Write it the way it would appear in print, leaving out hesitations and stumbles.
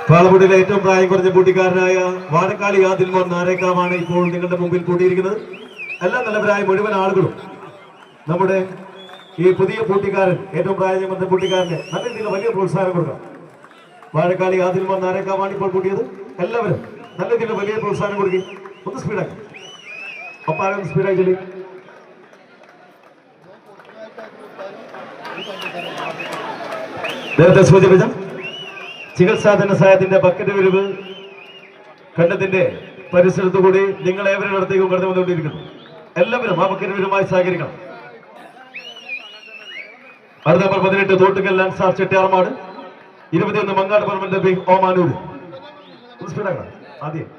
പാലമുടിയിലെ ഏറ്റവും പ്രായം കുറഞ്ഞ പൂട്ടിക്കാരനായ വാഴക്കാളി ആദിൽമോൻ നാരേക്കാവാണ് ഇപ്പോൾ നിങ്ങളുടെ മുമ്പിൽ കൂട്ടിയിരിക്കുന്നത്. എല്ലാ നല്ലവരായ മുഴുവൻ ആളുകളും നമ്മുടെ ഈ പുതിയ പൂട്ടിക്കാരൻ, ഏറ്റവും പ്രായം കുറഞ്ഞ പൂട്ടിക്കാരന് നല്ല രീതിയിൽ വലിയ പ്രോത്സാഹനം കൊടുക്കാം. വാഴക്കാളി ആദിൽമോൻ നാരേക്കാവാണ് ഇപ്പോൾ കൂട്ടിയത്. എല്ലാവരും നല്ല രീതിയിൽ വലിയ പ്രോത്സാഹനം കൊടുക്കും. ഒന്ന് സ്പീഡാക്കി, ഒപ്പാരം സ്പീഡായി ചൊല്ലി. നേരത്തെ സൂചിപ്പിച്ച ചികിത്സാ ധനസഹായത്തിന്റെ ബക്കറ്റ് വിരിവ് ഖണ്ഡത്തിന്റെ പരിസരത്തു കൂടി നിങ്ങൾ ഏവരുടെ അടുത്തേക്കും കടന്നു വന്നുകൊണ്ടിരിക്കുന്നു. എല്ലാവരും ആ ബക്കറ്റ് വിരുമായി സഹകരിക്കണം. അടുത്ത നമ്പർ 18 തോട്ടുകൽ അൻസാർ ചെട്ടിയാർമാട്, 21 മങ്ങാട് പറമ്പന്റെ ബി ഓമാനൂർ. ആദ്യം